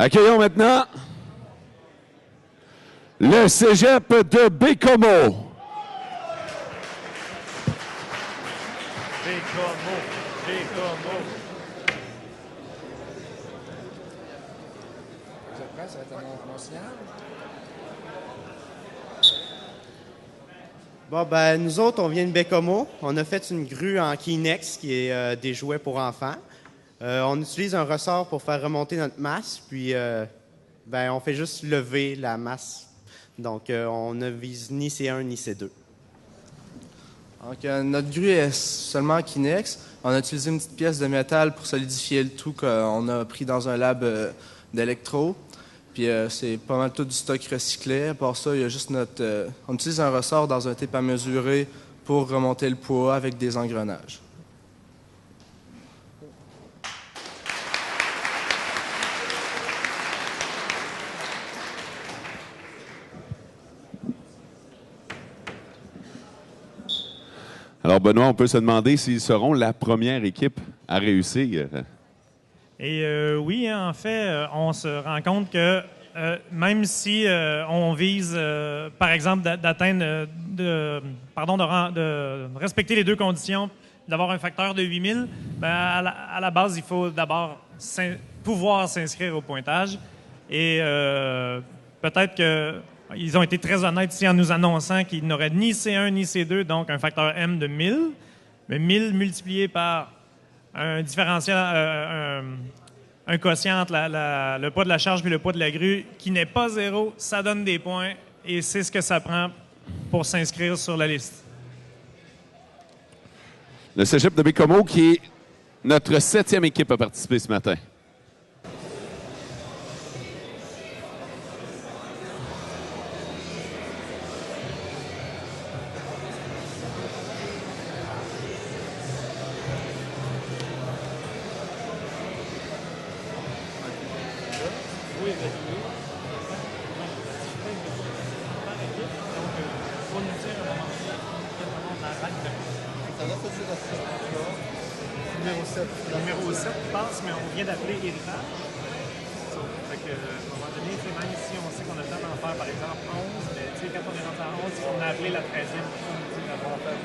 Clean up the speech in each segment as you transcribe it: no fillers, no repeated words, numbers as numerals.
Accueillons maintenant le cégep de Baie-Comeau. Vous êtes prêts? Ça va être mon signal? Bon, ben, nous autres, on vient de Baie-Comeau. On a fait une grue en Kinex, qui est des jouets pour enfants. On utilise un ressort pour faire remonter notre masse, puis ben, on fait juste lever la masse. Donc, on ne vise ni C1 ni C2. Donc, notre grue est seulement en Kinex. On a utilisé une petite pièce de métal pour solidifier le tout qu'on a pris dans un lab d'électro. Puis c'est pas mal tout du stock recyclé. À part ça, il y a juste on utilise un ressort dans un tape à mesurer pour remonter le poids avec des engrenages. Alors, Benoît, on peut se demander s'ils seront la première équipe à réussir. Et oui, en fait, on se rend compte que même si on vise, par exemple, d'atteindre, de respecter les deux conditions, d'avoir un facteur de 8000, ben à la base, il faut d'abord pouvoir s'inscrire au pointage. Et peut-être qu'ils ont été très honnêtes ici en nous annonçant qu'ils n'auraient ni C1 ni C2, donc un facteur M de 1000, mais 1000 multiplié par un différentiel, un quotient entre le poids de la charge et le poids de la grue qui n'est pas zéro, ça donne des points et c'est ce que ça prend pour s'inscrire sur la liste. Le cégep de Baie-Comeau qui est notre 7e équipe à participer ce matin. Numéro 7 passe, mais on vient d'appeler héritage. Fait que, à un moment donné, même si on sait qu'on a le temps d'en faire, par exemple, 11, mais quand on est rendu à 11, on a appelé la 13e, il faut nous dire d'avoir fait.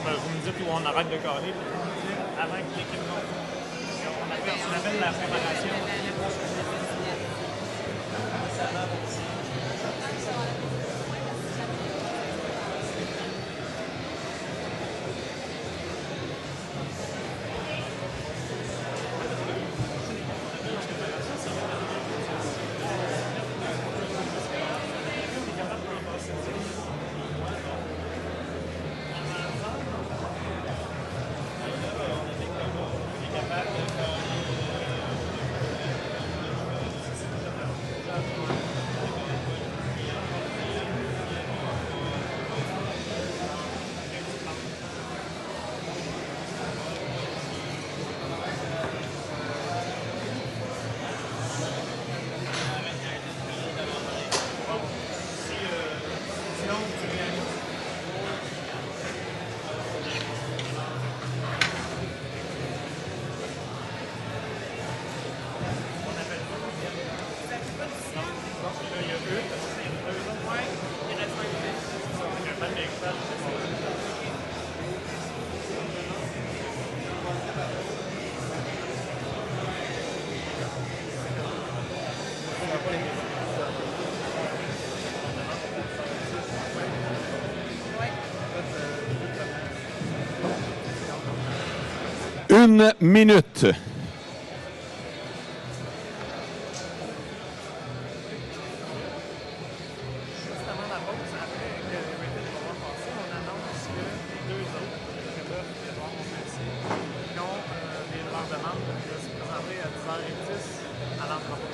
Vous me dites où on arrête de caler, puis vous me dites avant que l'équipe monte. On appelle la préparation. Une minute. leur demande de se présenter à 10h10 à l'entrepôt.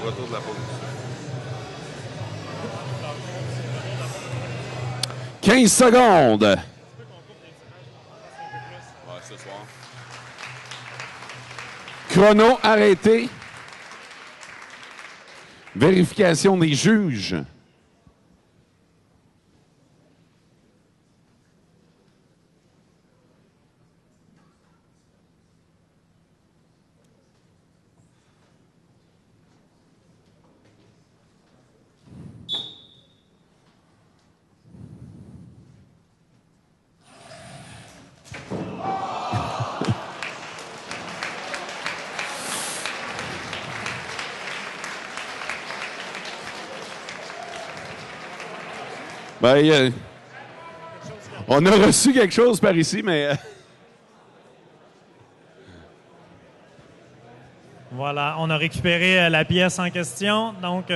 retour de la pause. 15 secondes. Ouais, ce soir. Chrono arrêté. Vérification des juges. Ben, on a reçu quelque chose par ici, mais... Voilà, on a récupéré la pièce en question. Donc,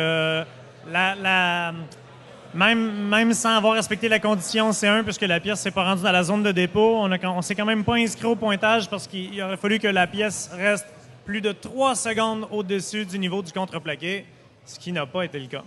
même sans avoir respecté la condition C1, puisque la pièce s'est pas rendue dans la zone de dépôt, on s'est quand même pas inscrit au pointage parce qu'il aurait fallu que la pièce reste plus de 3 secondes au-dessus du niveau du contreplaqué, ce qui n'a pas été le cas.